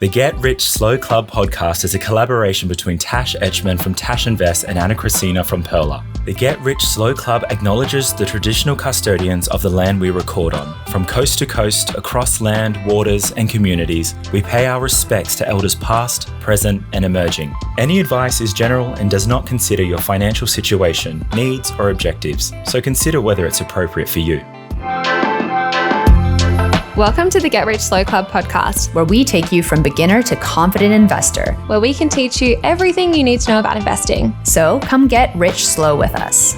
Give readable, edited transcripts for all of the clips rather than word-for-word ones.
The Get Rich Slow Club podcast is a collaboration between Tash Etschmann from Tash Invests and Ana Kresina from Perla. The Get Rich Slow Club acknowledges the traditional custodians of the land we record on. From coast to coast, across land, waters, and communities, we pay our respects to elders past, present, and emerging. Any advice is general and does not consider your financial situation, needs, or objectives, so consider whether it's appropriate for you. Welcome to the Get Rich Slow Club podcast, where we take you from beginner to confident investor, where we can teach you everything you need to know about investing. So come get rich slow with us.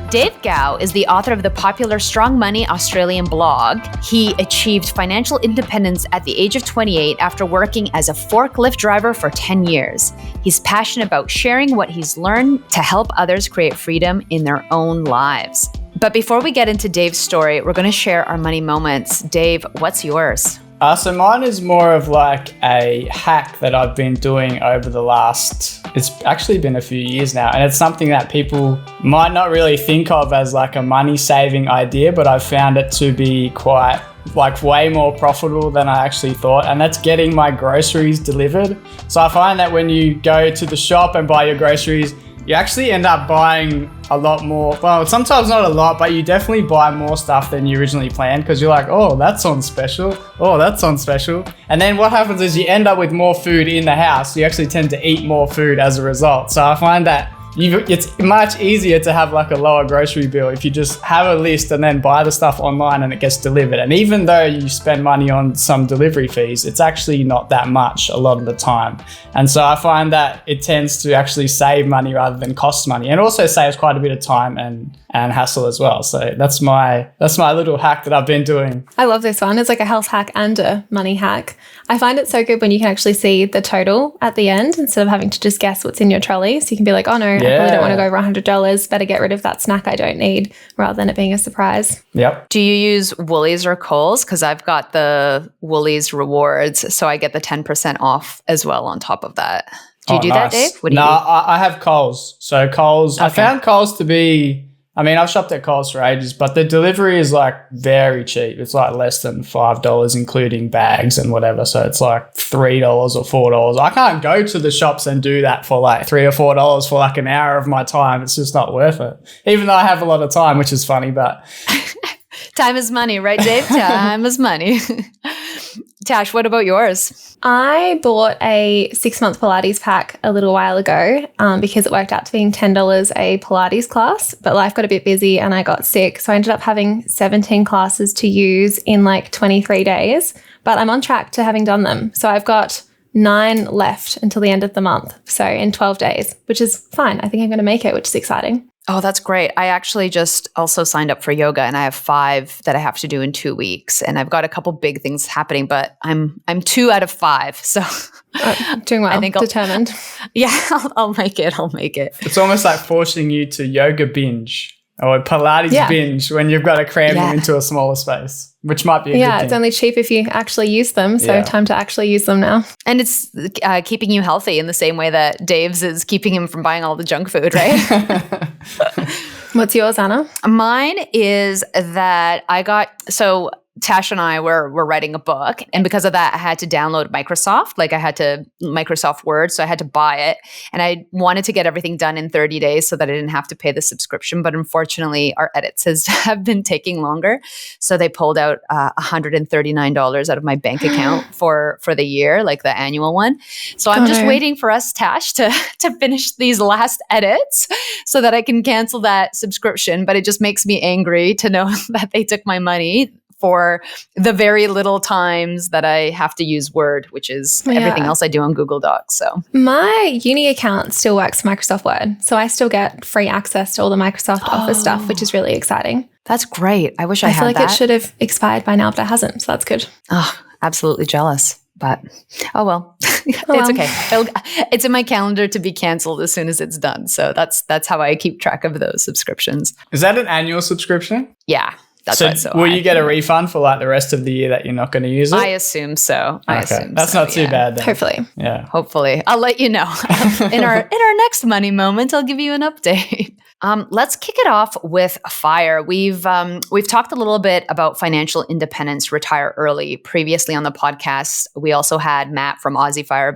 Dave Gow is the author of the popular Strong Money Australian blog. He achieved financial independence at the age of 28 after working as a forklift driver for 10 years. He's passionate about sharing what he's learned to help others create freedom in their own lives. But before we get into Dave's story, we're going to share our money moments. Dave, what's yours? So mine is more of like a hack that I've been doing over the it's actually been a few years now. And it's something that people might not really think of as like a money saving idea, but I've found it to be quite way more profitable than I actually thought. And that's getting my groceries delivered. So I find that when you go to the shop and buy your groceries, you actually end up buying a lot more. Well, sometimes not a lot, but you definitely buy more stuff than you originally planned because you're like, oh, that's on special. Oh, that's on special. And then what happens is you end up with more food in the house. You actually tend to eat more food as a result. So I find that it's much easier to have like a lower grocery bill if you just have a list and then buy the stuff online and it gets delivered. And even though you spend money on some delivery fees, it's actually not that much a lot of the time. And so I find that it tends to actually save money rather than cost money, and also saves quite a bit of time and hassle as well. So that's my little hack that I've been doing. I love this one. It's like a health hack and a money hack. I find it so good when you can actually see the total at the end instead of having to just guess what's in your trolley. So you can be like, oh no, I probably don't want to go over $100. Better get rid of that snack I don't need, rather than it being a surprise. Yep. Do you use Woolies or Coles? Because I've got the Woolies rewards, so I get the 10% off as well on top of that. Do you do nice. that, Dave? What do no, you do? I have Coles. So Coles, okay. I found Coles to be, I've shopped at Coles for ages, but the delivery is like very cheap. It's like less than $5, including bags and whatever. So it's like $3 or $4. I can't go to the shops and do that for like $3 or $4 for like an hour of my time. It's just not worth it. Even though I have a lot of time, which is funny, but time is money, right, Dave? Time is money. Tash, what about yours? I bought a 6-month Pilates pack a little while ago because it worked out to being $10 a Pilates class, but life got a bit busy and I got sick. So I ended up having 17 classes to use in like 23 days, but I'm on track to having done them. So I've got 9 left until the end of the month. So in 12 days, which is fine. I think I'm going to make it, which is exciting. Oh, that's great. I actually just also signed up for yoga and I have 5 that I have to do in 2 weeks. And I've got a couple big things happening, but I'm 2 out of 5. So doing well, I think determined. I'll make it. I'll make it. It's almost like forcing you to yoga binge or Pilates binge when you've got to cram them into a smaller space, which might be a good thing. It's only cheap if you actually use them. So time to actually use them now. And it's keeping you healthy in the same way that Dave's is keeping him from buying all the junk food, right? What's yours, Anna? Mine is that Tash and I were writing a book, and because of that, I had to download Microsoft. Like I had to Microsoft Word, so I had to buy it. And I wanted to get everything done in 30 days so that I didn't have to pay the subscription. But unfortunately, our edits have been taking longer. So they pulled out $139 out of my bank account for the year, like the annual one. So I'm just waiting for us, Tash, to finish these last edits so that I can cancel that subscription. But it just makes me angry to know that they took my money for the very little times that I have to use Word, which is everything else I do on Google Docs. So my uni account still works Microsoft Word. So I still get free access to all the Microsoft Office stuff, which is really exciting. That's great. I wish I had that. I feel like it should have expired by now, but it hasn't. So that's good. Oh, absolutely jealous. But, oh well, it's okay. It's in my calendar to be canceled as soon as it's done. So that's how I keep track of those subscriptions. Is that an annual subscription? Yeah. Will you get a refund for like the rest of the year that you're not going to use it? I assume so. That's not too bad then. Hopefully. Yeah. Hopefully. I'll let you know. In our next money moment, I'll give you an update. Let's kick it off with FIRE. We've talked a little bit about financial independence, retire early. Previously on the podcast, we also had Matt from Aussie FIRE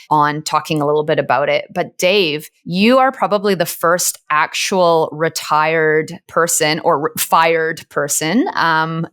on talking a little bit about it. But Dave, you are probably the first actual retired person or fired person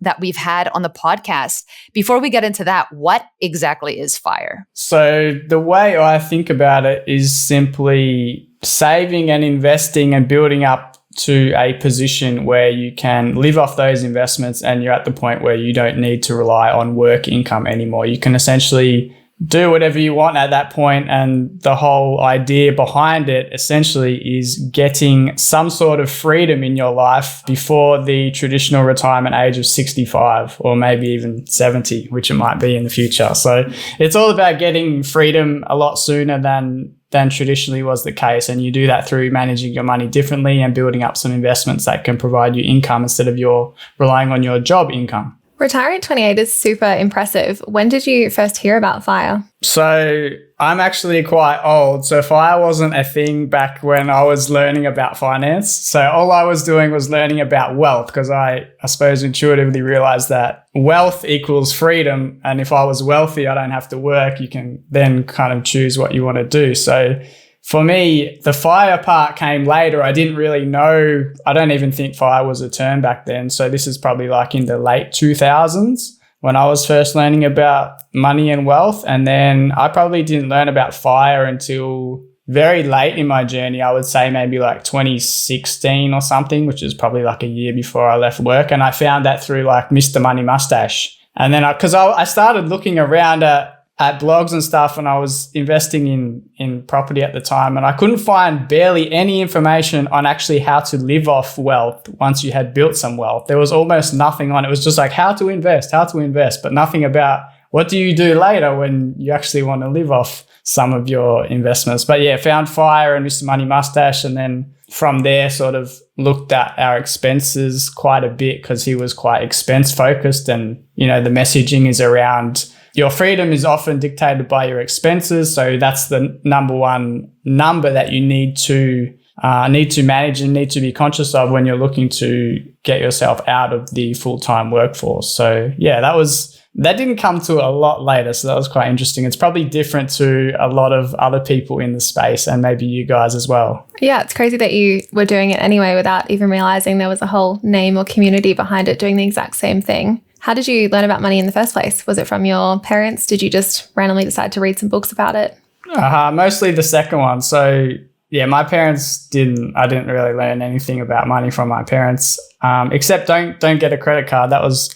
that we've had on the podcast. Before we get into that, what exactly is FIRE? So the way I think about it is simply saving and investing and building up to a position where you can live off those investments and you're at the point where you don't need to rely on work income anymore. You can essentially do whatever you want at that point, and the whole idea behind it essentially is getting some sort of freedom in your life before the traditional retirement age of 65 or maybe even 70, which it might be in the future. So it's all about getting freedom a lot sooner than traditionally was the case, and you do that through managing your money differently and building up some investments that can provide you income instead of your relying on your job income. Retiring at 28 is super impressive. When did you first hear about FIRE? So I'm actually quite old. So FIRE wasn't a thing back when I was learning about finance. So all I was doing was learning about wealth, because I suppose intuitively realized that wealth equals freedom. And if I was wealthy, I don't have to work. You can then kind of choose what you want to do. So for me, the FIRE part came later. I didn't really know. I don't even think FIRE was a term back then. So this is probably like in the late 2000s when I was first learning about money and wealth. And then I probably didn't learn about FIRE until very late in my journey. I would say maybe like 2016 or something, which is probably like a year before I left work. And I found that through like Mr. Money Mustache. And then because I started looking around at blogs and stuff, and I was investing in property at the time, and I couldn't find barely any information on actually how to live off wealth once you had built some wealth. There was almost nothing on it. It was just like how to invest, but nothing about what do you do later when you actually want to live off some of your investments. But yeah, found FIRE and Mr. Money Mustache, and then from there sort of looked at our expenses quite a bit, because he was quite expense focused, and the messaging is around your freedom is often dictated by your expenses. So that's the number one number that you need to manage and need to be conscious of when you're looking to get yourself out of the full-time workforce. So yeah, that didn't come to a lot later. So that was quite interesting. It's probably different to a lot of other people in the space, and maybe you guys as well. Yeah, it's crazy that you were doing it anyway without even realizing there was a whole name or community behind it doing the exact same thing. How did you learn about money in the first place? Was it from your parents? Did you just randomly decide to read some books about it? Mostly the second one. So yeah, my parents I didn't really learn anything about money from my parents, except don't get a credit card. That was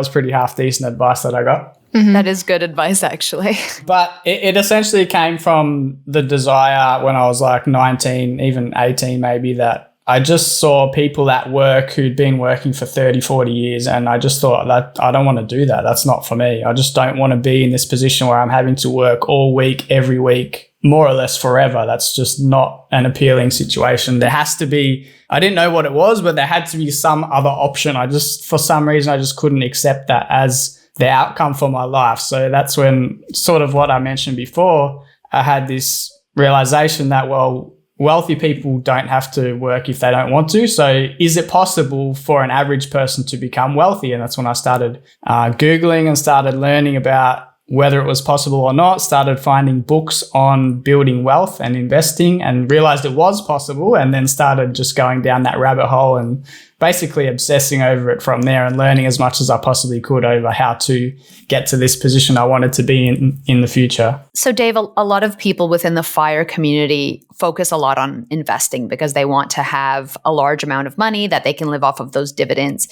pretty half decent advice that I got. Mm-hmm. That is good advice, actually. But it essentially came from the desire when I was like 19, even 18 maybe, that I just saw people at work who'd been working for 30, 40 years, and I just thought that I don't want to do that. That's not for me. I just don't want to be in this position where I'm having to work all week, every week, more or less forever. That's just not an appealing situation. There has to be, I didn't know what it was, but there had to be some other option. For some reason, I just couldn't accept that as the outcome for my life. So that's when, sort of what I mentioned before, I had this realization that, well, wealthy people don't have to work if they don't want to. So is it possible for an average person to become wealthy? And that's when I started Googling and started learning about whether it was possible or not, started finding books on building wealth and investing, and realized it was possible, and then started just going down that rabbit hole and basically obsessing over it from there and learning as much as I possibly could over how to get to this position I wanted to be in the future. So Dave, a lot of people within the FIRE community focus a lot on investing because they want to have a large amount of money that they can live off of those dividends.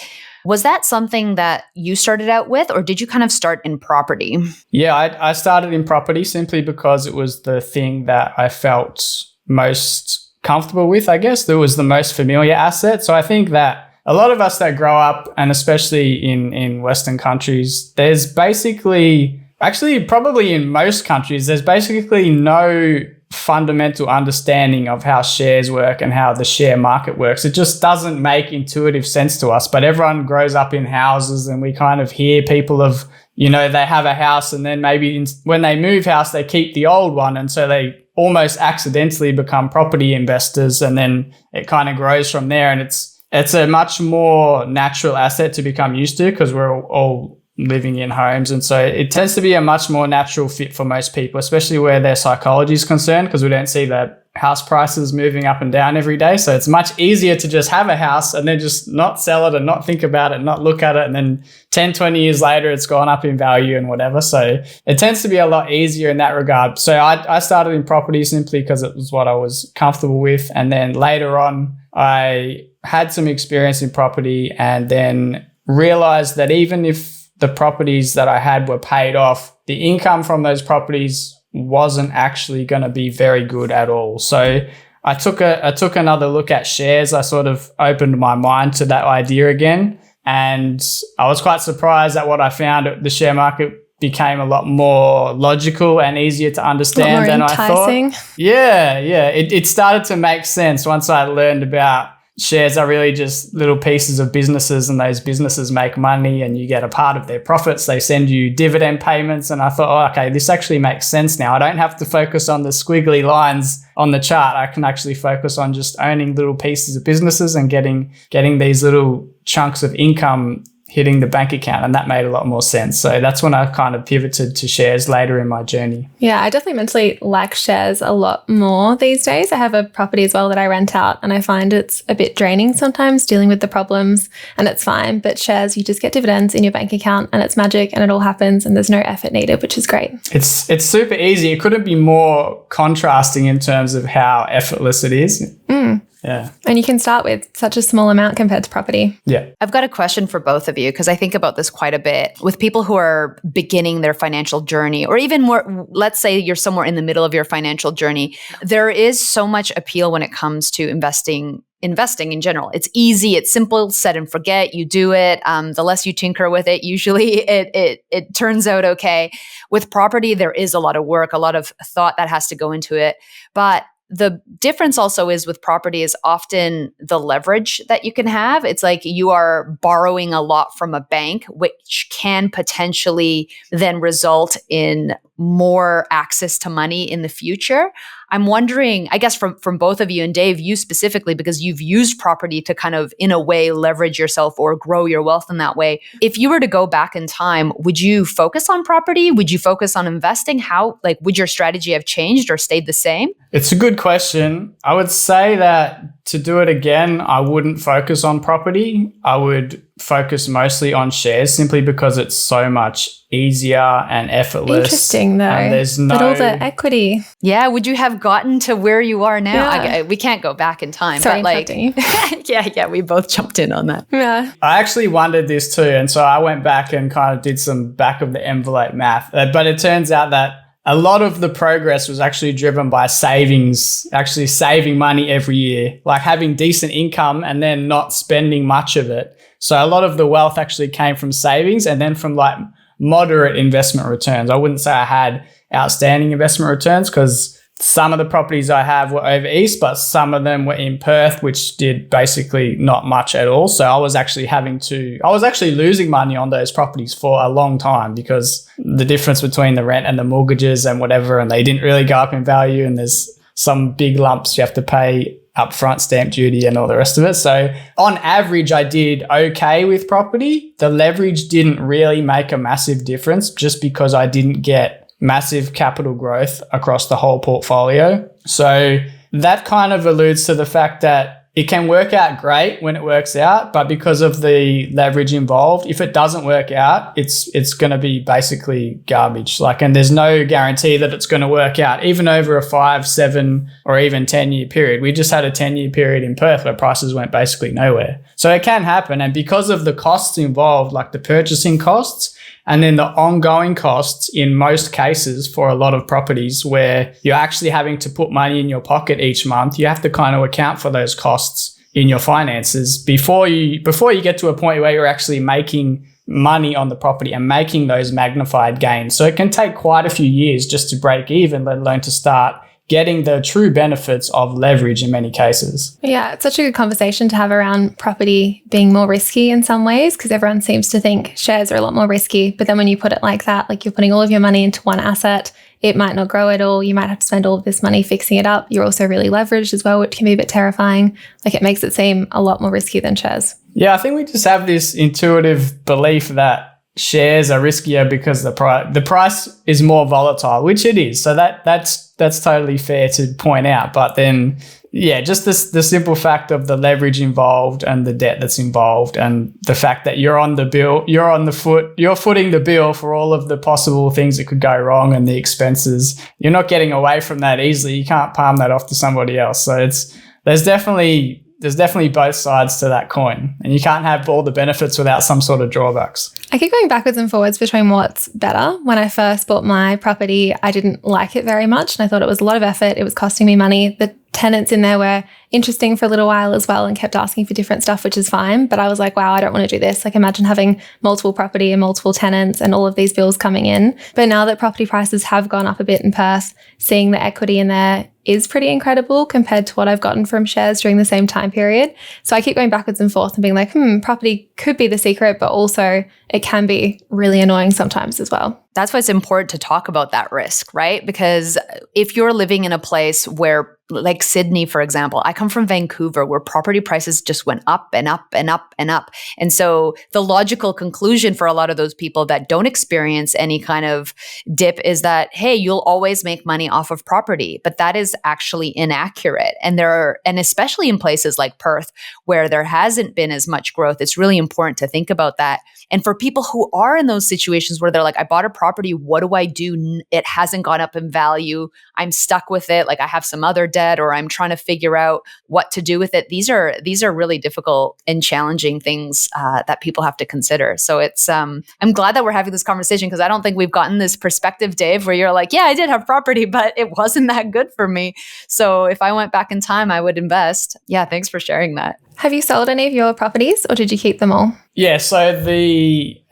Was that something that you started out with, or did you kind of start in property? Yeah, I started in property simply because it was the thing that I felt most comfortable with, I guess. There was the most familiar asset. So I think that a lot of us that grow up, and especially in Western countries, there's basically, actually probably in most countries, there's basically no fundamental understanding of how shares work and how the share market works. It just doesn't make intuitive sense to us. But everyone grows up in houses, and we kind of hear people of you know, they have a house and then maybe when they move house, they keep the old one. And so they almost accidentally become property investors, and then it kind of grows from there. And it's a much more natural asset to become used to because we're all living in homes. And so it tends to be a much more natural fit for most people, especially where their psychology is concerned, because we don't see the house prices moving up and down every day. So it's much easier to just have a house and then just not sell it and not think about it, not look at it. And then 10, 20 years later, it's gone up in value and whatever. So it tends to be a lot easier in that regard. So I started in property simply because it was what I was comfortable with. And then later on, I had some experience in property and then realized that even if the properties that I had were paid off, the income from those properties wasn't actually going to be very good at all. So I took another look at shares. I sort of opened my mind to that idea again. And I was quite surprised at what I found. The share market became a lot more logical and easier to understand than enticing. I thought. Yeah. It started to make sense once I learned about shares are really just little pieces of businesses, and those businesses make money and you get a part of their profits. They send you dividend payments. And I thought, oh, okay, this actually makes sense now. I don't have to focus on the squiggly lines on the chart. I can actually focus on just owning little pieces of businesses and getting these little chunks of income hitting the bank account. And that made a lot more sense. So that's when I kind of pivoted to shares later in my journey. Yeah, I definitely mentally like shares a lot more these days. I have a property as well that I rent out, and I find it's a bit draining sometimes dealing with the problems, and it's fine. But shares, you just get dividends in your bank account and it's magic and it all happens and there's no effort needed, which is great. It's super easy. It couldn't be more contrasting in terms of how effortless it is. Yeah. And you can start with such a small amount compared to property. Yeah. I've got a question for both of you because I think about this quite a bit with people who are beginning their financial journey, or even more, let's say you're somewhere in the middle of your financial journey. There is so much appeal when it comes to investing in general. It's easy, it's simple, set and forget, you do it. The less you tinker with it, usually it turns out okay. With property, there is a lot of work, a lot of thought that has to go into it. But the difference also is with property is often the leverage that you can have. It's like you are borrowing a lot from a bank, which can potentially then result in more access to money in the future. I'm wondering, I guess from both of you, and Dave, you specifically, because you've used property to kind of, in a way, leverage yourself or grow your wealth in that way. If you were to go back in time, would you focus on property? Would you focus on investing? How, would your strategy have changed or stayed the same? It's a good question. I would say that to do it again, I wouldn't focus on property. I would focus mostly on shares simply because it's so much easier and effortless. Interesting though. And there's but all the equity. Yeah. Would you have gotten to where you are now? Yeah. We can't go back in time. Sorry, but you. Yeah, we both jumped in on that. Yeah. I actually wondered this too. And so I went back and kind of did some back of the envelope math. But it turns out that a lot of the progress was actually driven by savings, actually saving money every year, like having decent income and then not spending much of it. So a lot of the wealth actually came from savings and then from moderate investment returns. I wouldn't say I had outstanding investment returns because some of the properties I have were over east, but some of them were in Perth, which did basically not much at all. So I was actually losing money on those properties for a long time because the difference between the rent and the mortgages and whatever, and they didn't really go up in value, and there's some big lumps you have to pay upfront, stamp duty and all the rest of it. So on average, I did okay with property. The leverage didn't really make a massive difference just because I didn't get massive capital growth across the whole portfolio. So that kind of alludes to the fact that it can work out great when it works out, but because of the leverage involved, if it doesn't work out, it's going to be basically garbage. And there's no guarantee that it's going to work out, even over a 5, 7, or even 10-year period. We just had a 10-year period in Perth where prices went basically nowhere. So it can happen. And because of the costs involved, like the purchasing costs, and then the ongoing costs in most cases for a lot of properties where you're actually having to put money in your pocket each month, you have to kind of account for those costs in your finances before you get to a point where you're actually making money on the property and making those magnified gains. So it can take quite a few years just to break even, let alone to start getting the true benefits of leverage in many cases. Yeah, it's such a good conversation to have around property being more risky in some ways, because everyone seems to think shares are a lot more risky. But then when you put it like that, like you're putting all of your money into one asset, it might not grow at all. You might have to spend all of this money fixing it up. You're also really leveraged as well, which can be a bit terrifying. Like it makes it seem a lot more risky than shares. Yeah, I think we just have this intuitive belief that shares are riskier because the price is more volatile, which it is. So that's totally fair to point out. But then, yeah, just the simple fact of the leverage involved and the debt that's involved, and the fact that you're on the bill, you're footing the bill for all of the possible things that could go wrong and the expenses. You're not getting away from that easily. You can't palm that off to somebody else. So there's definitely both sides to that coin, and you can't have all the benefits without some sort of drawbacks. I keep going backwards and forwards between what's better. When I first bought my property, I didn't like it very much, and I thought it was a lot of effort. It was costing me money. The tenants in there were interesting for a little while as well and kept asking for different stuff, which is fine. But I was like, wow, I don't want to do this. Like imagine having multiple property and multiple tenants and all of these bills coming in. But now that property prices have gone up a bit in Perth, seeing the equity in there is pretty incredible compared to what I've gotten from shares during the same time period. So I keep going backwards and forth and being like, property could be the secret, but also it can be really annoying sometimes as well. That's why it's important to talk about that risk, right? Because if you're living in a place where, like Sydney, for example, I come from Vancouver, where property prices just went up and up and up and up. And so the logical conclusion for a lot of those people that don't experience any kind of dip is that, hey, you'll always make money off of property. But that is actually inaccurate. And especially in places like Perth, where there hasn't been as much growth, it's really important to think about that. And for people who are in those situations where they're like, I bought a property, what do I do? It hasn't gone up in value. I'm stuck with it. Like I have some other debt, or I'm trying to figure out what to do with it. These are really difficult and challenging things that people have to consider. So it's I'm glad that we're having this conversation, because I don't think we've gotten this perspective, Dave, where you're like, yeah, I did have property, but it wasn't that good for me. So if I went back in time, I would invest. Yeah, thanks for sharing that. Have you sold any of your properties, or did you keep them all? Yeah, so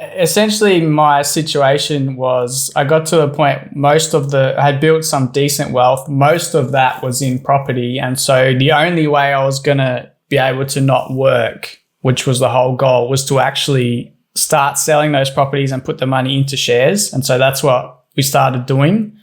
essentially my situation was I got to a point, I had built some decent wealth. Most of that was in property. And so the only way I was going to be able to not work, which was the whole goal, was to actually start selling those properties and put the money into shares. And so that's what we started doing.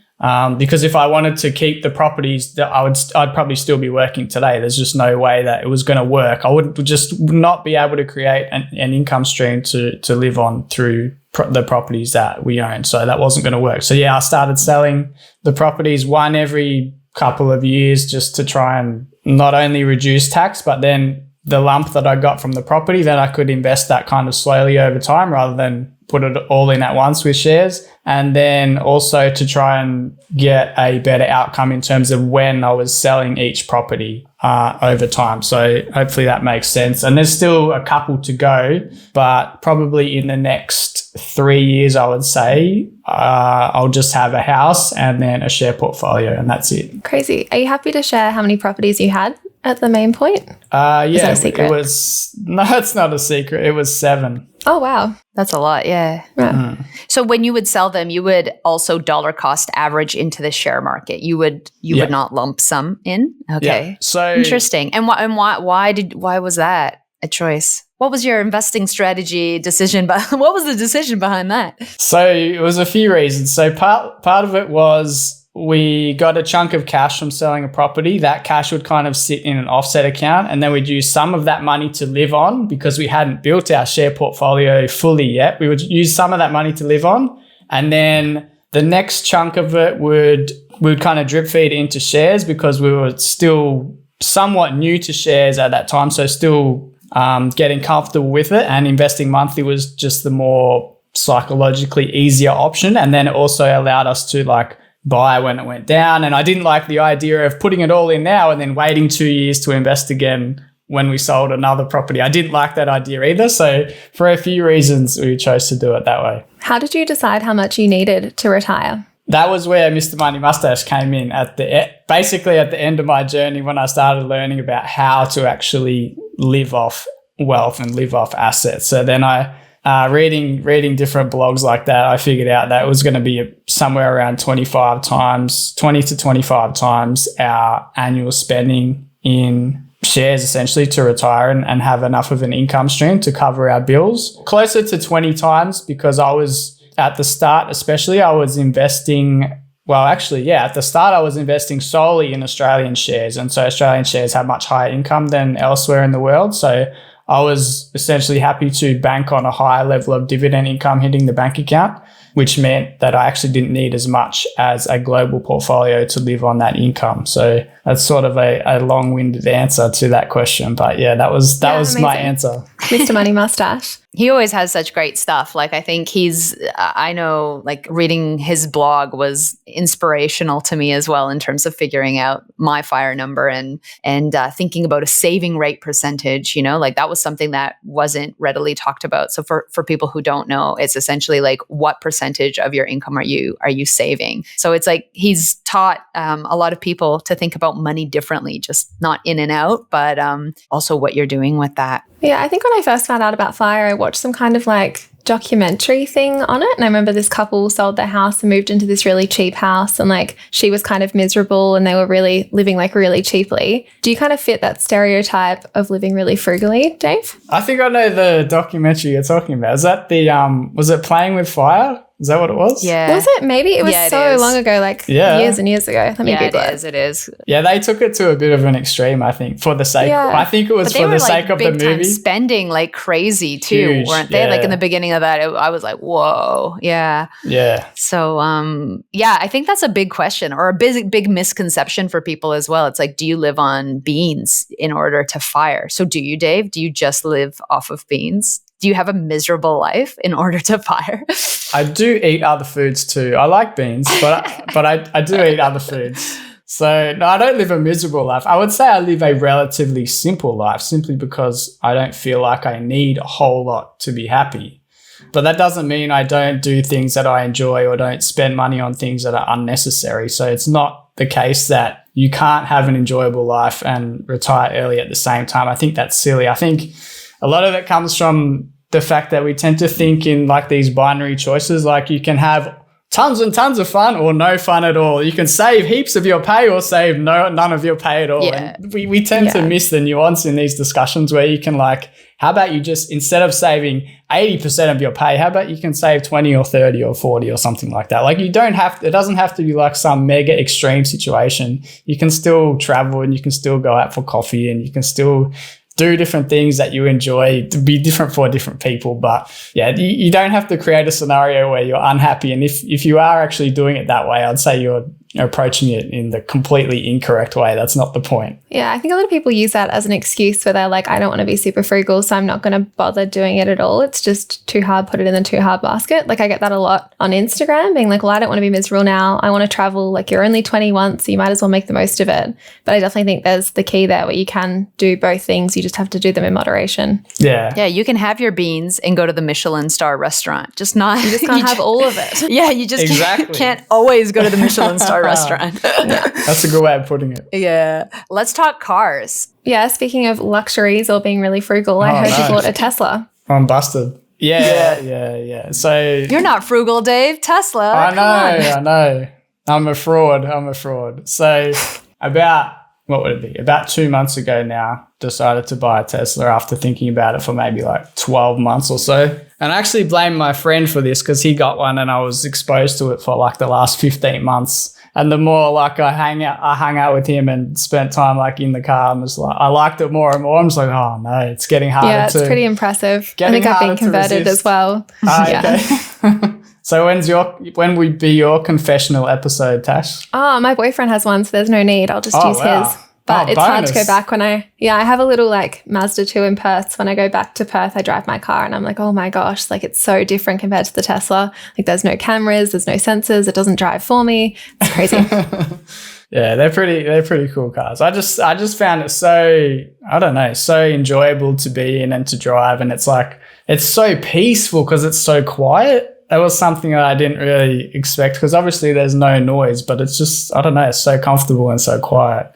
Because if I wanted to keep the properties, I'd probably still be working today. There's just no way that it was going to work. I would just not be able to create an income stream to live on through the properties that we own. So that wasn't going to work. So yeah, I started selling the properties, one every couple of years, just to try and not only reduce tax, but then the lump that I got from the property, then I could invest that kind of slowly over time rather than put it all in at once with shares. And then also to try and get a better outcome in terms of when I was selling each property over time. So hopefully that makes sense. And there's still a couple to go, but probably in the next 3 years, I would say I'll just have a house and then a share portfolio, and that's it. Crazy. Are you happy to share how many properties you had at the main point? Yeah, Is that a secret? No, it's not a secret. It was 7. Oh, wow. That's a lot. Yeah. So when you would sell them, you would also dollar cost average into the share market. You would not lump sum in. Okay. Yeah. So interesting. And why was that a choice? What was your investing strategy decision? What was the decision behind that? So it was a few reasons. So part of it was we got a chunk of cash from selling a property. That cash would kind of sit in an offset account, and then we'd use some of that money to live on because we hadn't built our share portfolio fully yet. We would use some of that money to live on, and then the next chunk of it would kind of drip feed into shares because we were still somewhat new to shares at that time. So still getting comfortable with it, and investing monthly was just the more psychologically easier option. And then it also allowed us to buy when it went down. And I didn't like the idea of putting it all in now and then waiting 2 years to invest again when we sold another property. I didn't like that idea either. So for a few reasons, we chose to do it that way. How did you decide how much you needed to retire? That was where Mr. Money Mustache came in basically at the end of my journey, when I started learning about how to actually live off wealth and live off assets. So then I reading different blogs like that, I figured out that it was going to be somewhere around 20 to 25 times our annual spending in shares essentially to retire and have enough of an income stream to cover our bills. Closer to 20 times, because I was at the start, especially I was investing, at the start I was investing solely in Australian shares. And so Australian shares have much higher income than elsewhere in the world. So I was essentially happy to bank on a higher level of dividend income hitting the bank account, which meant that I actually didn't need as much as a global portfolio to live on that income. So that's sort of a long-winded answer to that question. But yeah, that was my answer. Mr. Money Mustache. He always has such great stuff. Like, I think I know, like, reading his blog was inspirational to me as well in terms of figuring out my FIRE number and thinking about a saving rate percentage, like that was something that wasn't readily talked about. So for people who don't know, it's essentially like, what percentage of your income are you saving? So it's like he's taught a lot of people to think about money differently, just not in and out, but also what you're doing with that. Yeah, I think when I first found out about FIRE, I watched some kind of like documentary thing on it. And I remember this couple sold their house and moved into this really cheap house. And like she was kind of miserable and they were really living like really cheaply. Do you kind of fit that stereotype of living really frugally, Dave? I think I know the documentary you're talking about. Is that was it Playing with Fire? Is that what it was? Yeah. Was it? Maybe it was so long ago, like years and years ago. Let me Google it. It is. Yeah, they took it to a bit of an extreme, I think, for the sake. I think it was for the sake of the movie. Spending like crazy too, huge, weren't they? Like in the beginning of that, I was like, whoa, yeah. Yeah. So, I think that's a big question or a big misconception for people as well. It's like, do you live on beans in order to FIRE? So do you, Dave? Do you just live off of beans? Do you have a miserable life in order to FIRE? I do eat other foods too. I like beans, but I do eat other foods. So no, I don't live a miserable life. I would say I live a relatively simple life simply because I don't feel like I need a whole lot to be happy. But that doesn't mean I don't do things that I enjoy or don't spend money on things that are unnecessary. So it's not the case that you can't have an enjoyable life and retire early at the same time. I think that's silly. I think a lot of it comes from the fact that we tend to think in like these binary choices, like you can have tons and tons of fun or no fun at all. You can save heaps of your pay or save none of your pay at all. Yeah. And we tend to miss the nuance in these discussions where you can like, how about you just, instead of saving 80% of your pay, how about you can save 20 or 30 or 40 or something like that? Like it doesn't have to be like some mega extreme situation. You can still travel and you can still go out for coffee and you can still do different things that you enjoy to be different for different people. But yeah, you don't have to create a scenario where you're unhappy. And if you are actually doing it that way, I'd say you're approaching it in the completely incorrect way. That's not the point. Yeah, I think a lot of people use that as an excuse where they're like, I don't want to be super frugal, so I'm not going to bother doing it at all. It's just too hard, put it in the too hard basket. Like I get that a lot on Instagram, being like, well, I don't want to be miserable now. I want to travel. Like you're only 20 once, so you might as well make the most of it. But I definitely think there's the key there where you can do both things. You just have to do them in moderation. Yeah. Yeah, you can have your beans and go to the Michelin star restaurant. You just can't have all of it. Yeah, you just can't always go to the Michelin star restaurant. Yeah. That's a good way of putting it. Yeah. Let's talk cars. Yeah, speaking of luxuries or being really frugal, I heard you bought a Tesla. I'm busted. Yeah. So you're not frugal, Dave. Tesla. I know. I'm a fraud. So about 2 months ago now, decided to buy a Tesla after thinking about it for maybe like 12 months or so. And I actually blame my friend for this because he got one and I was exposed to it for like the last 15 months. And the more like I hung out with him and spent time like in the car, I liked it more and more. I'm just like, oh no, it's getting harder. Yeah, it's pretty impressive. I think I've been converted as well. Okay. So when would be your confessional episode, Tash? Oh, my boyfriend has one, so there's no need. I'll just use his. But it's hard to go back when I have a little like Mazda 2 in Perth. So when I go back to Perth, I drive my car and I'm like, oh my gosh, like it's so different compared to the Tesla. Like there's no cameras, there's no sensors, it doesn't drive for me. It's crazy. Yeah, they're pretty cool cars. I just found it so enjoyable to be in and to drive, and it's like it's so peaceful because it's so quiet. That was something that I didn't really expect because obviously there's no noise, but it's just, I don't know, it's so comfortable and so quiet.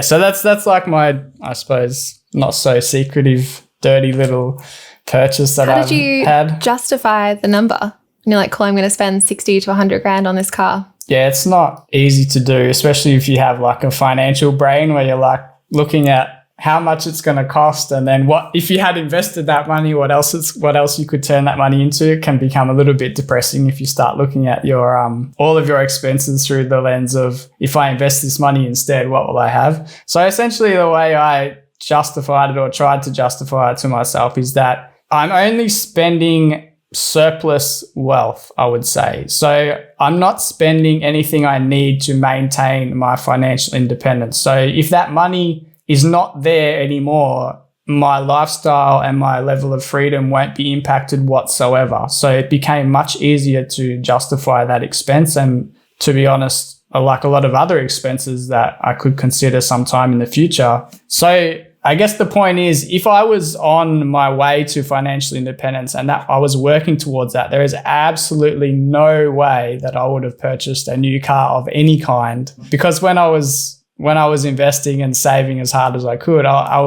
So that's like my, I suppose, not so secretive, dirty little purchase that How I've did you had. justify the number? And you're like, cool, I'm going to spend 60 to 100 grand on this car. Yeah, it's not easy to do, especially if you have like a financial brain where you're like looking at how much it's going to cost, and then what if you had invested that money, what else you could turn that money into. It can become a little bit depressing if you start looking at your all of your expenses through the lens of, if I invest this money instead, what will I have? So essentially the way I justified it, or tried to justify it to myself, is that I'm only spending surplus wealth, I would say. So I'm not spending anything I need to maintain my financial independence. So if that money is not there anymore, my lifestyle and my level of freedom won't be impacted whatsoever. So it became much easier to justify that expense. And to be honest, like a lot of other expenses that I could consider sometime in the future. So I guess the point is, if I was on my way to financial independence and that I was working towards that, there is absolutely no way that I would have purchased a new car of any kind. Because when I was investing and saving as hard as I could, I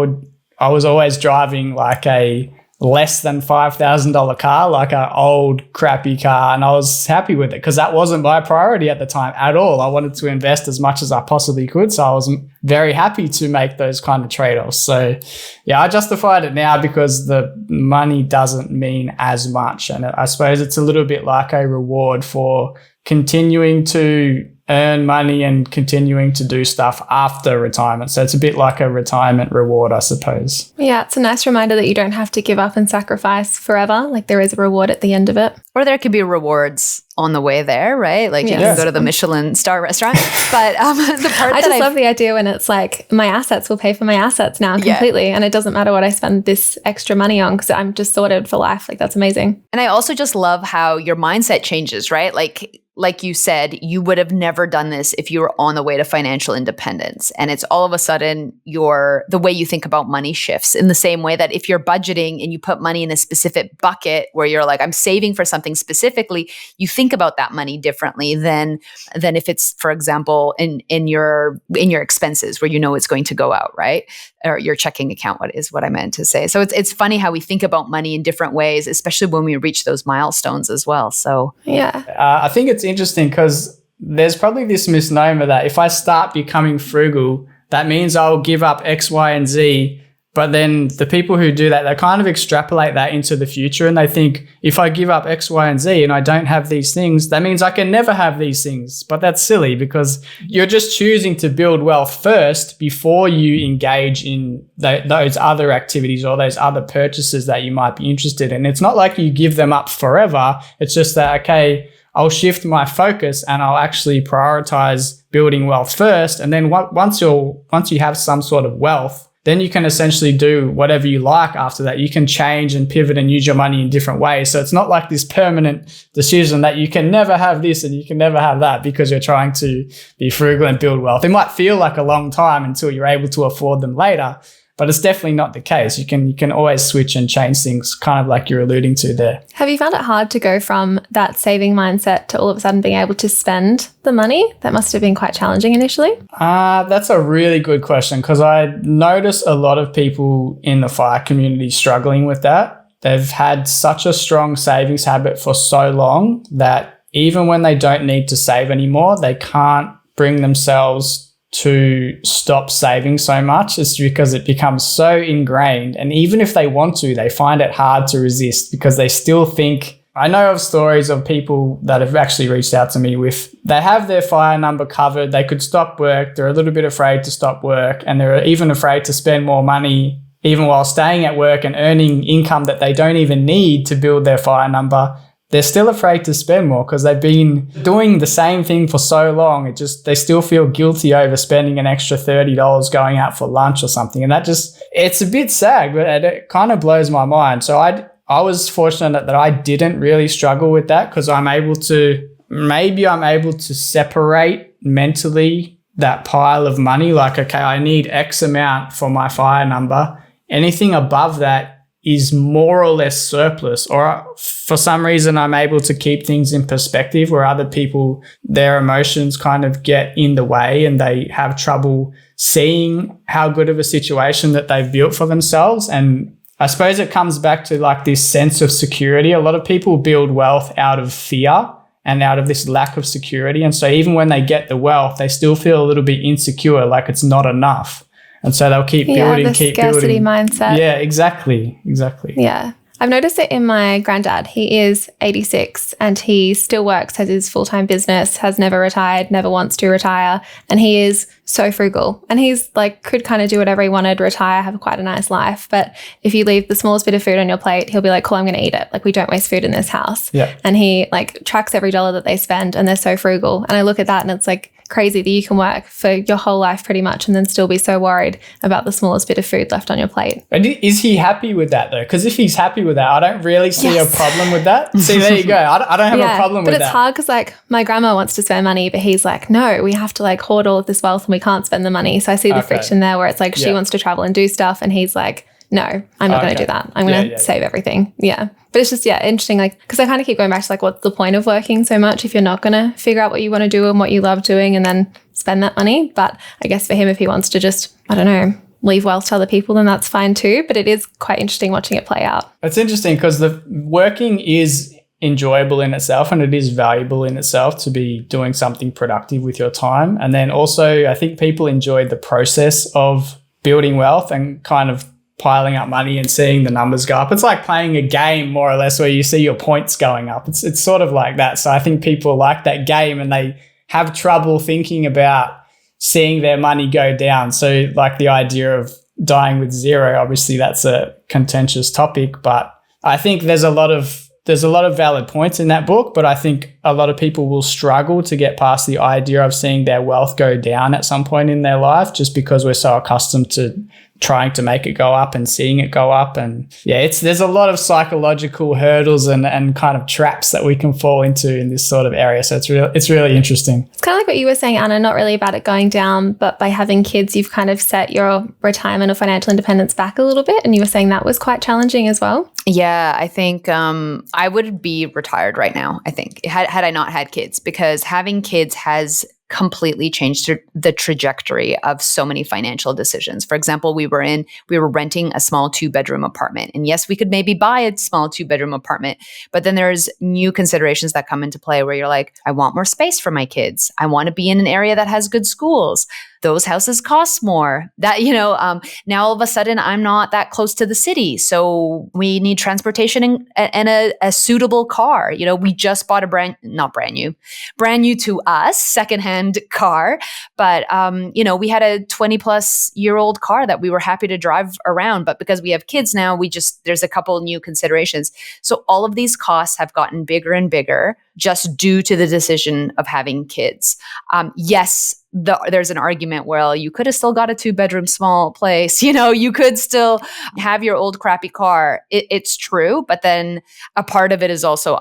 was always driving like a less than $5,000 car, like an old crappy car, and I was happy with it because that wasn't my priority at the time at all. I wanted to invest as much as I possibly could, so I was very happy to make those kind of trade-offs. So yeah, I justified it now because the money doesn't mean as much, and I suppose it's a little bit like a reward for continuing to earn money and continuing to do stuff after retirement. So it's a bit like a retirement reward, I suppose. Yeah, it's a nice reminder that you don't have to give up and sacrifice forever. Like there is a reward at the end of it. Or there could be rewards on the way there, right? Like you can go to the Michelin star restaurant. But the part I just love the idea when it's like, my assets will pay for my assets now completely. And it doesn't matter what I spend this extra money on because I'm just sorted for life. Like that's amazing. And I also just love how your mindset changes, right? Like you said, you would have never done this if you were on the way to financial independence. And it's all of a sudden the way you think about money shifts, in the same way that if you're budgeting and you put money in a specific bucket where you're like, I'm saving for something specifically, you think about that money differently than if it's, for example, in your expenses where you know it's going to go out, right? Or your checking account, what I meant to say. So it's funny how we think about money in different ways, especially when we reach those milestones as well. So yeah, I think it's interesting because there's probably this misnomer that if I start becoming frugal, that means I'll give up X, Y, and Z. But then the people who do that, they kind of extrapolate that into the future and they think, if I give up X, Y, and Z and I don't have these things, that means I can never have these things. But that's silly because you're just choosing to build wealth first before you engage in those other activities or those other purchases that you might be interested in. It's not like you give them up forever. It's just that, okay, I'll shift my focus and I'll actually prioritize building wealth first. And then once you have some sort of wealth, then you can essentially do whatever you like after that. You can change and pivot and use your money in different ways. So it's not like this permanent decision that you can never have this and you can never have that because you're trying to be frugal and build wealth. It might feel like a long time until you're able to afford them later, but it's definitely not the case. You can always switch and change things, kind of like you're alluding to there. Have you found it hard to go from that saving mindset to all of a sudden being able to spend the money? That must have been quite challenging initially. That's a really good question because I notice a lot of people in the FIRE community struggling with that. They've had such a strong savings habit for so long that even when they don't need to save anymore, they can't bring themselves to stop saving so much. It's because it becomes so ingrained. And even if they want to, they find it hard to resist because they still think, I know of stories of people that have actually reached out to me with, they have their FIRE number covered, they could stop work, they're a little bit afraid to stop work, and they're even afraid to spend more money even while staying at work and earning income that they don't even need to build their FIRE number. They're still afraid to spend more because they've been doing the same thing for so long. They still feel guilty over spending an extra $30 going out for lunch or something. And it's a bit sad, but it kind of blows my mind. So I was fortunate that I didn't really struggle with that because I'm able to separate mentally that pile of money. Like, okay, I need X amount for my FIRE number. Anything above that is more or less surplus, or for some reason I'm able to keep things in perspective where other people, their emotions kind of get in the way and they have trouble seeing how good of a situation that they've built for themselves. And I suppose it comes back to like this sense of security. A lot of people build wealth out of fear and out of this lack of security. And so even when they get the wealth, they still feel a little bit insecure, like it's not enough. And so they'll keep building, keep scarcity building. mindset. Yeah, exactly. Yeah. I've noticed it in my granddad. He is 86 and he still works, has his full-time business, has never retired, never wants to retire. And he is so frugal. And he's like, could kind of do whatever he wanted, retire, have quite a nice life. But if you leave the smallest bit of food on your plate, he'll be like, cool, I'm going to eat it. Like, we don't waste food in this house. Yeah. And he like tracks every dollar that they spend and they're so frugal. And I look at that and it's like crazy that you can work for your whole life pretty much and then still be so worried about the smallest bit of food left on your plate. And is he happy with that though? Because if he's happy with that, I don't really see a problem with that. See, there you go. I don't have a problem with that. But it's hard because like my grandma wants to spend money, but he's like, no, we have to like hoard all of this wealth and we can't spend the money. So I see the friction there where it's like she wants to travel and do stuff and he's like, no, I'm not going to do that. I'm going to save everything. Yeah. But it's just, interesting. Like, because I kind of keep going back to like, what's the point of working so much if you're not going to figure out what you want to do and what you love doing and then spend that money? But I guess for him, if he wants to just, I don't know, leave wealth to other people, then that's fine too. But it is quite interesting watching it play out. It's interesting because the working is enjoyable in itself and it is valuable in itself to be doing something productive with your time. And then also I think people enjoy the process of building wealth and kind of piling up money and seeing the numbers go up. It's like playing a game more or less where you see your points going up. It's sort of like that. So I think people like that game and they have trouble thinking about seeing their money go down. So like the idea of dying with zero, obviously that's a contentious topic, but I think there's a lot of valid points in that book, but I think a lot of people will struggle to get past the idea of seeing their wealth go down at some point in their life just because we're so accustomed to trying to make it go up and seeing it go up. And there's a lot of psychological hurdles and kind of traps that we can fall into in this sort of area. So it's really interesting. It's kind of like what you were saying, Anna, not really about it going down, but by having kids, you've kind of set your retirement or financial independence back a little bit. And you were saying that was quite challenging as well. Yeah, I think I would be retired right now, I think, had I not had kids, because having kids has completely changed the trajectory of so many financial decisions. For example, we were renting a small 2-bedroom apartment. And yes, we could maybe buy a small 2-bedroom apartment, but then there's new considerations that come into play where you're like, I want more space for my kids. I want to be in an area that has good schools. Those houses cost more. That, now all of a sudden I'm not that close to the city. So we need transportation and a suitable car. We just bought a brand new to us, secondhand car. But, we had a 20-plus-year-old car that we were happy to drive around. But because we have kids now, there's a couple new considerations. So all of these costs have gotten bigger and bigger just due to the decision of having kids. Yes, there's an argument, well, you could have still got a 2-bedroom small place. You could still have your old crappy car. It's true. But then a part of it is also,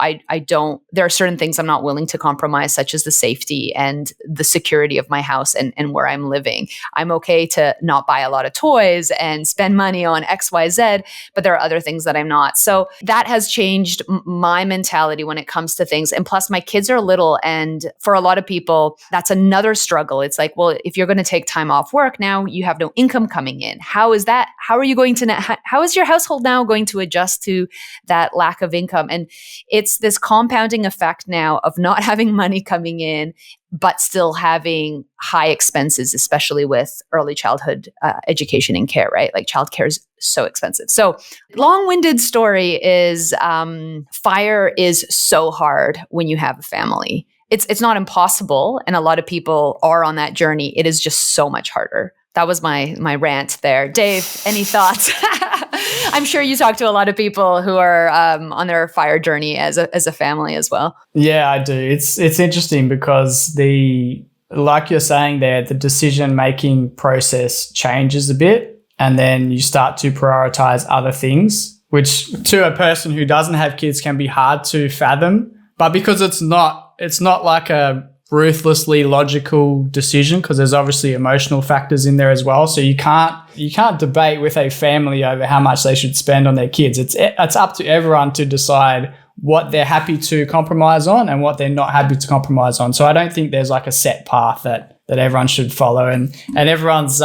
there are certain things I'm not willing to compromise, such as the safety and the security of my house and where I'm living. I'm okay to not buy a lot of toys and spend money on X, Y, Z, but there are other things that I'm not. So that has changed my mentality when it comes to things. And plus my kids are little. And for a lot of people, that's another struggle. It's like, well, if you're going to take time off work, now you have no income coming in. How is that? How is your household now going to adjust to that lack of income? And it's this compounding effect now of not having money coming in, but still having high expenses, especially with early childhood education and care, right? Like childcare is so expensive. So long-winded story is FIRE is so hard when you have a family. It's not impossible, and a lot of people are on that journey. It is just so much harder. That was my rant there. Dave, any thoughts? I'm sure you talk to a lot of people who are on their FIRE journey as a family as well. Yeah, I do. It's interesting because like you're saying there, the decision-making process changes a bit, and then you start to prioritize other things, which to a person who doesn't have kids can be hard to fathom. But because it's not like a ruthlessly logical decision, because there's obviously emotional factors in there as well. So you can't debate with a family over how much they should spend on their kids. It's up to everyone to decide what they're happy to compromise on and what they're not happy to compromise on. So I don't think there's like a set path that that everyone should follow, and everyone's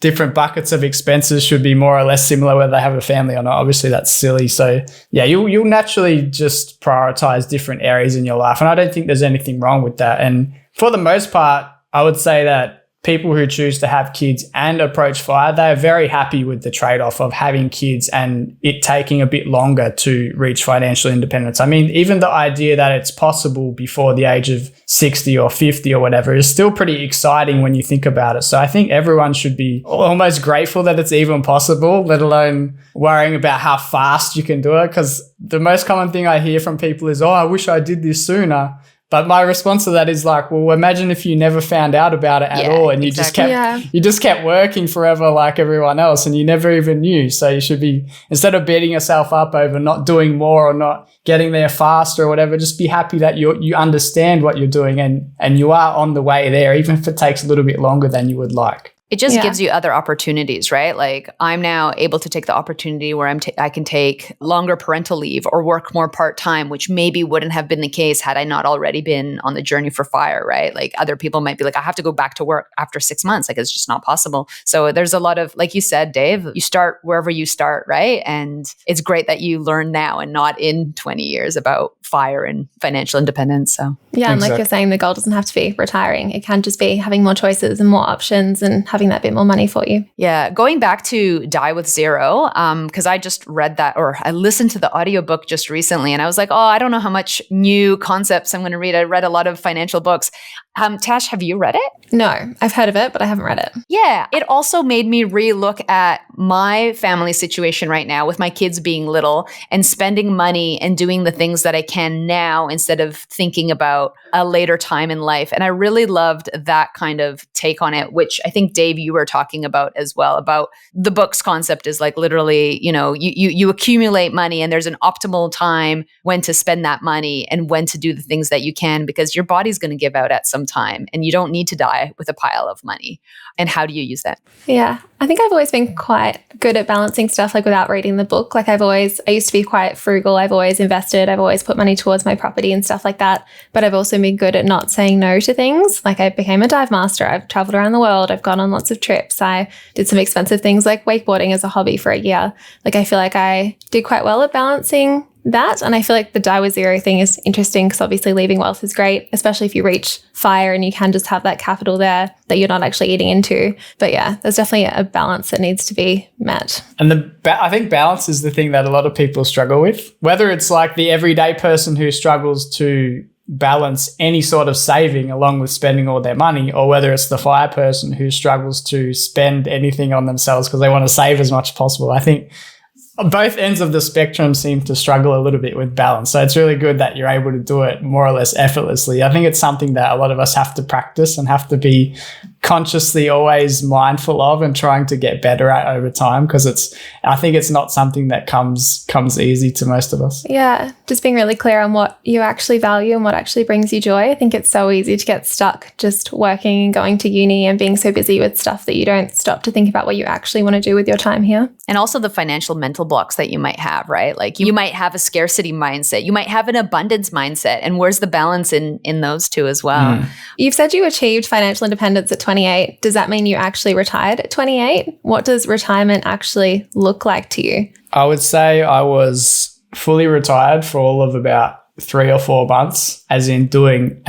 different buckets of expenses should be more or less similar whether they have a family or not. Obviously that's silly. So yeah, you'll naturally just prioritize different areas in your life, and I don't think there's anything wrong with that. And for the most part, I would say that people who choose to have kids and approach FIRE, they're very happy with the trade-off of having kids and it taking a bit longer to reach financial independence. I mean, even the idea that it's possible before the age of 60 or 50 or whatever is still pretty exciting when you think about it. So I think everyone should be almost grateful that it's even possible, let alone worrying about how fast you can do it. Because the most common thing I hear from people is, oh, I wish I did this sooner. But my response to that is like, well, imagine if you never found out about it at all and you just kept working forever like everyone else and you never even knew. So you should be, instead of beating yourself up over not doing more or not getting there faster or whatever, just be happy that you understand what you're doing and you are on the way there, even if it takes a little bit longer than you would like. It just gives you other opportunities, right? Like I'm now able to take the opportunity where I can take longer parental leave or work more part-time, which maybe wouldn't have been the case had I not already been on the journey for FIRE, right? Like other people might be like, I have to go back to work after 6 months. Like it's just not possible. So there's a lot of, like you said, Dave, you start wherever you start, right? And it's great that you learn now and not in 20 years about FIRE and financial independence. So yeah, and like you're saying, the goal doesn't have to be retiring. It can just be having more choices and more options and having that bit more money for you. Yeah. Going back to Die with Zero, because I just read that, or I listened to the audiobook just recently and I was like, oh, I don't know how much new concepts I'm going to read. I read a lot of financial books. Tash, have you read it? No, I've heard of it, but I haven't read it. Yeah. It also made me relook at my family situation right now with my kids being little and spending money and doing the things that I can now instead of thinking about a later time in life. And I really loved that kind of take on it, which I think, Dave, you were talking about as well, about the book's concept is like literally, you accumulate money and there's an optimal time when to spend that money and when to do the things that you can, because your body's going to give out at some time and you don't need to die with a pile of money. And how do you use that? Yeah, I think I've always been quite good at balancing stuff like without reading the book. Like I used to be quite frugal. I've always invested. I've always put money towards my property and stuff like that. But I've also been good at not saying no to things. Like I became a dive master. I've traveled around the world. I've gone on lots of trips. I did some expensive things like wakeboarding as a hobby for a year. Like I feel like I did quite well at balancing that. And I feel like the Die with Zero thing is interesting because obviously leaving wealth is great, especially if you reach FIRE and you can just have that capital there that you're not actually eating into. But yeah, there's definitely a balance that needs to be met. And I think balance is the thing that a lot of people struggle with, whether it's like the everyday person who struggles to balance any sort of saving along with spending all their money, or whether it's the FIRE person who struggles to spend anything on themselves because they want to save as much as possible. I think both ends of the spectrum seem to struggle a little bit with balance. So it's really good that you're able to do it more or less effortlessly. I think it's something that a lot of us have to practice and have to be consciously always mindful of and trying to get better at over time, because I think it's not something that comes easy to most of us. Yeah, just being really clear on what you actually value and what actually brings you joy. I think it's so easy to get stuck just working and going to uni and being so busy with stuff that you don't stop to think about what you actually want to do with your time here. And also the financial mental blocks that you might have, right? Like you might have a scarcity mindset. You might have an abundance mindset. And where's the balance in those two as well? You've said you achieved financial independence at 28. Does that mean you actually retired at 28? What does retirement actually look like to you? I would say I was fully retired for all of about 3 or 4 months, as in doing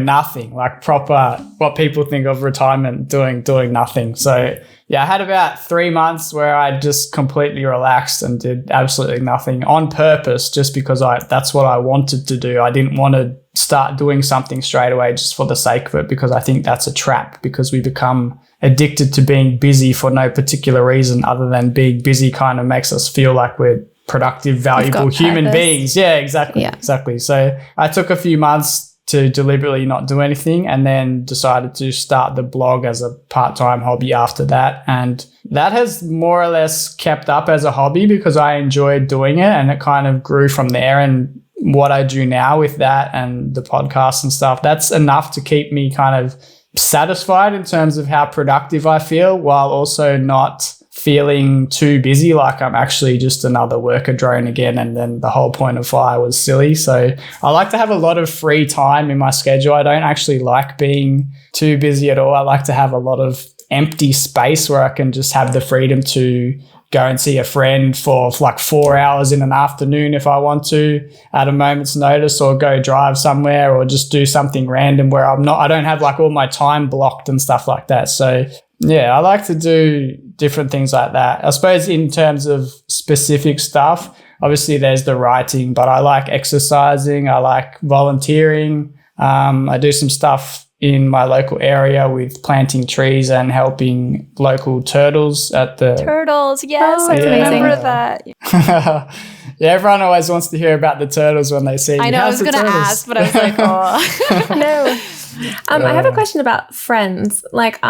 nothing, like proper what people think of retirement, doing nothing. So yeah, I had about 3 months where I just completely relaxed and did absolutely nothing on purpose, just because that's what I wanted to do. I didn't want to start doing something straight away just for the sake of it, because I think that's a trap, because we become addicted to being busy for no particular reason other than being busy kind of makes us feel like we're productive, valuable human beings. Yeah, exactly. Yeah. Exactly. So I took a few months to deliberately not do anything and then decided to start the blog as a part-time hobby after that. And that has more or less kept up as a hobby because I enjoyed doing it, and it kind of grew from there. And what I do now with that and the podcast and stuff, that's enough to keep me kind of satisfied in terms of how productive I feel, while also not feeling too busy, like I'm actually just another worker drone again, and then the whole point of FIRE was silly. So I like to have a lot of free time in my schedule. I don't actually like being too busy at all. I like to have a lot of empty space where I can just have the freedom to go and see a friend for like 4 hours in an afternoon if I want to at a moment's notice, or go drive somewhere, or just do something random where I don't have like all my time blocked and stuff like that. So yeah, I like to do different things like that. I suppose in terms of specific stuff, obviously there's the writing, but I like exercising. I like volunteering. I do some stuff in my local area with planting trees and helping local turtles at the... Turtles, yes, Oh, I yeah. remember that. Yeah, everyone always wants to hear about the turtles when they see you. I know, I How's was the going to turtles? ask, but I was like, oh. No. I have a question about friends. Like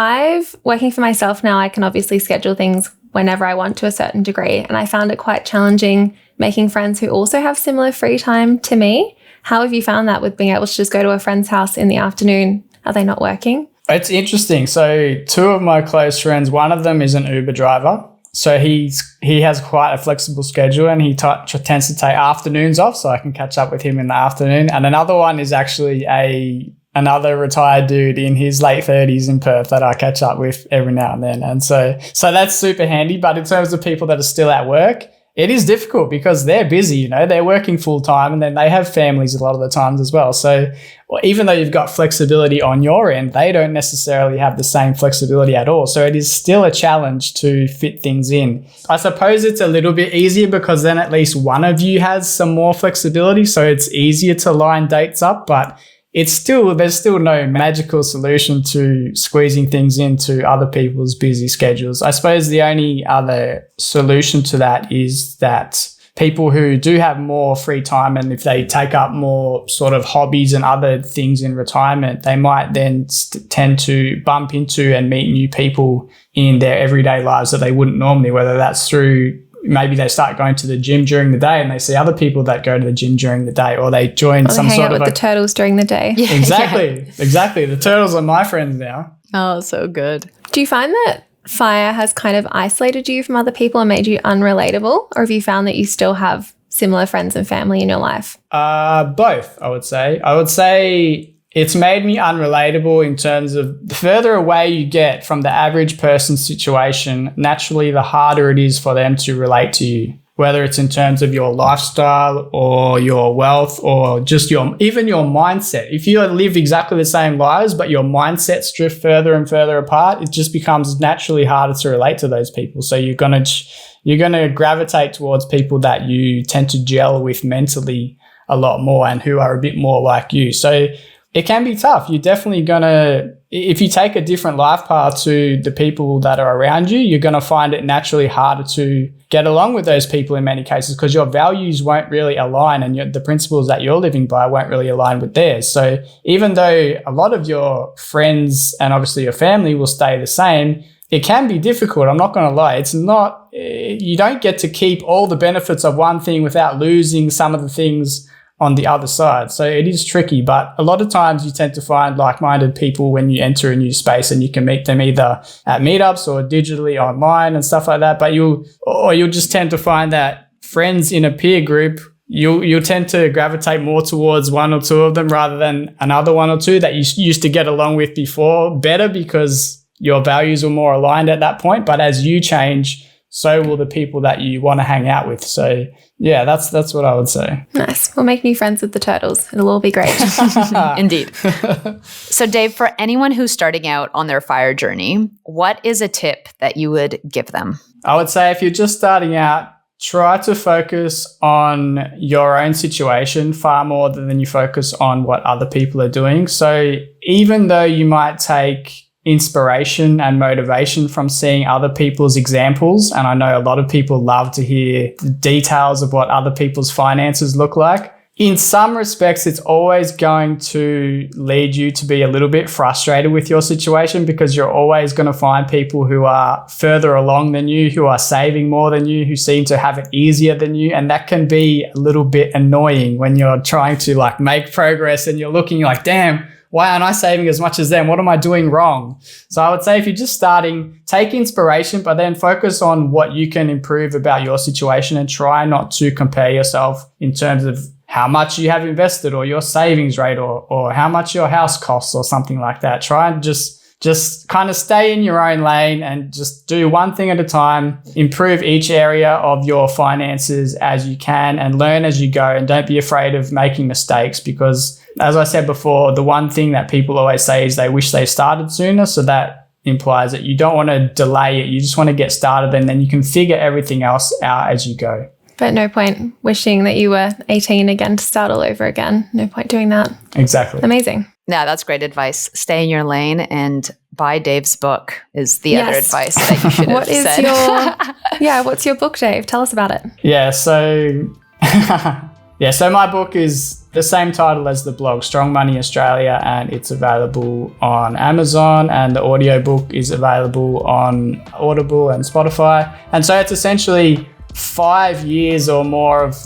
working for myself now, I can obviously schedule things whenever I want to a certain degree. And I found it quite challenging making friends who also have similar free time to me. How have you found that with being able to just go to a friend's house in the afternoon? Are they not working? It's interesting. So 2 of my close friends, one of them is an Uber driver. So he has quite a flexible schedule, and he tends to take afternoons off, so I can catch up with him in the afternoon. And another one is actually another retired dude in his late 30s in Perth that I catch up with every now and then. And so that's super handy. But in terms of people that are still at work, it is difficult because they're busy, you know, they're working full time, and then they have families a lot of the times as well. So even though you've got flexibility on your end, they don't necessarily have the same flexibility at all. So it is still a challenge to fit things in. I suppose it's a little bit easier because then at least one of you has some more flexibility. So it's easier to line dates up, but there's still no magical solution to squeezing things into other people's busy schedules. I suppose the only other solution to that is that people who do have more free time, and if they take up more sort of hobbies and other things in retirement, they might then tend to bump into and meet new people in their everyday lives that they wouldn't normally, whether that's through maybe they start going to the gym during the day and they see other people that go to the gym during the day, or they join some hang sort out of with the turtles during the day. Yeah, Exactly. The turtles are my friends now. Oh, so good. Do you find that FIRE has kind of isolated you from other people and made you unrelatable? Or have you found that you still have similar friends and family in your life? Both, I would say. I would say it's made me unrelatable in terms of the further away you get from the average person's situation, naturally the harder it is for them to relate to you, whether it's in terms of your lifestyle or your wealth or just even your mindset. If you live exactly the same lives, but your mindsets drift further and further apart, it just becomes naturally harder to relate to those people. So you're going to gravitate towards people that you tend to gel with mentally a lot more and who are a bit more like you. So it can be tough. You're definitely if you take a different life path to the people that are around you, you're going to find it naturally harder to get along with those people in many cases because your values won't really align and the principles that you're living by won't really align with theirs. So even though a lot of your friends and obviously your family will stay the same, it can be difficult. I'm not going to lie. You don't get to keep all the benefits of one thing without losing some of the things on the other side. So it is tricky, but a lot of times you tend to find like-minded people when you enter a new space, and you can meet them either at meetups or digitally online and stuff like that. But you'll just tend to find that friends in a peer group, you'll tend to gravitate more towards one or two of them rather than another one or two that you used to get along with before better because your values were more aligned at that point. But as you change, so will the people that you want to hang out with. So yeah, that's what I would say. Nice. We'll make new friends with the turtles. It'll all be great. Indeed. So Dave, for anyone who's starting out on their FIRE journey, what is a tip that you would give them? I would say if you're just starting out, try to focus on your own situation far more than you focus on what other people are doing. So even though you might take inspiration and motivation from seeing other people's examples, and I know a lot of people love to hear the details of what other people's finances look like, in some respects it's always going to lead you to be a little bit frustrated with your situation because you're always going to find people who are further along than you, who are saving more than you, who seem to have it easier than you, and that can be a little bit annoying when you're trying to like make progress and you're looking like, damn, why aren't I saving as much as them? What am I doing wrong? So I would say if you're just starting, take inspiration, but then focus on what you can improve about your situation and try not to compare yourself in terms of how much you have invested or your savings rate or how much your house costs or something like that. Try and just kind of stay in your own lane and just do one thing at a time. Improve each area of your finances as you can and learn as you go. And don't be afraid of making mistakes because, as I said before, the one thing that people always say is they wish they started sooner. So that implies that you don't want to delay it. You just want to get started and then you can figure everything else out as you go. But no point wishing that you were 18 again to start all over again. No point doing that. Exactly. Amazing. Yeah, that's great advice. Stay in your lane and buy Dave's book is the other advice that you should have said. What's your book, Dave? Tell us about it. Yeah, so my book is the same title as the blog, Strong Money Australia, and it's available on Amazon, and the audiobook is available on Audible and Spotify. And so it's essentially 5 years or more of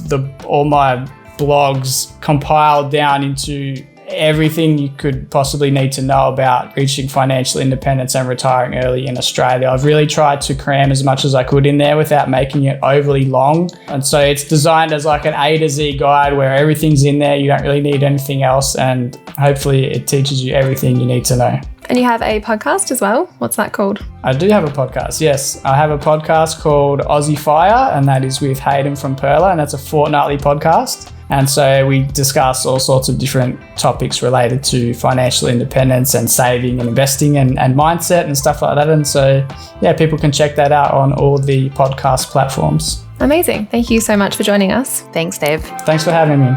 all my blogs compiled down into everything you could possibly need to know about reaching financial independence and retiring early in Australia. I've really tried to cram as much as I could in there without making it overly long. And so it's designed as like an A to Z guide where everything's in there. You don't really need anything else. And hopefully it teaches you everything you need to know. And you have a podcast as well. What's that called? I do have a podcast, yes. I have a podcast called Aussie FIRE, and that is with Hayden from Perla, and that's a fortnightly podcast. And so we discuss all sorts of different topics related to financial independence and saving and investing and mindset and stuff like that. And so, yeah, people can check that out on all the podcast platforms. Amazing. Thank you so much for joining us. Thanks, Dave. Thanks for having me.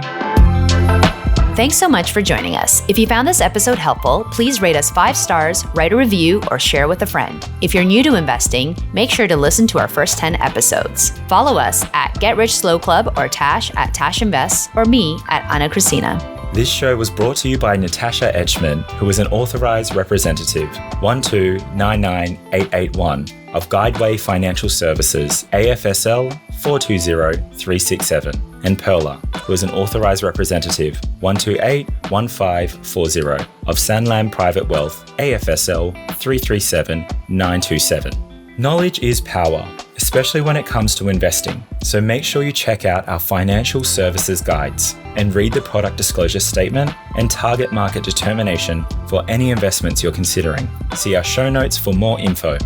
Thanks so much for joining us. If you found this episode helpful, please rate us 5 stars, write a review, or share with a friend. If you're new to investing, make sure to listen to our first 10 episodes. Follow us at Get Rich Slow Club or Tash at Tash Invests or me at Ana Kresina. This show was brought to you by Natasha Etschmann, who is an authorized representative 1299881 of Guideway Financial Services, AFSL 420367, and Perla, who is an authorized representative 1281540 of Sanlam Private Wealth, AFSL 337927. Knowledge is power, especially when it comes to investing. So make sure you check out our financial services guides and read the product disclosure statement and target market determination for any investments you're considering. See our show notes for more info.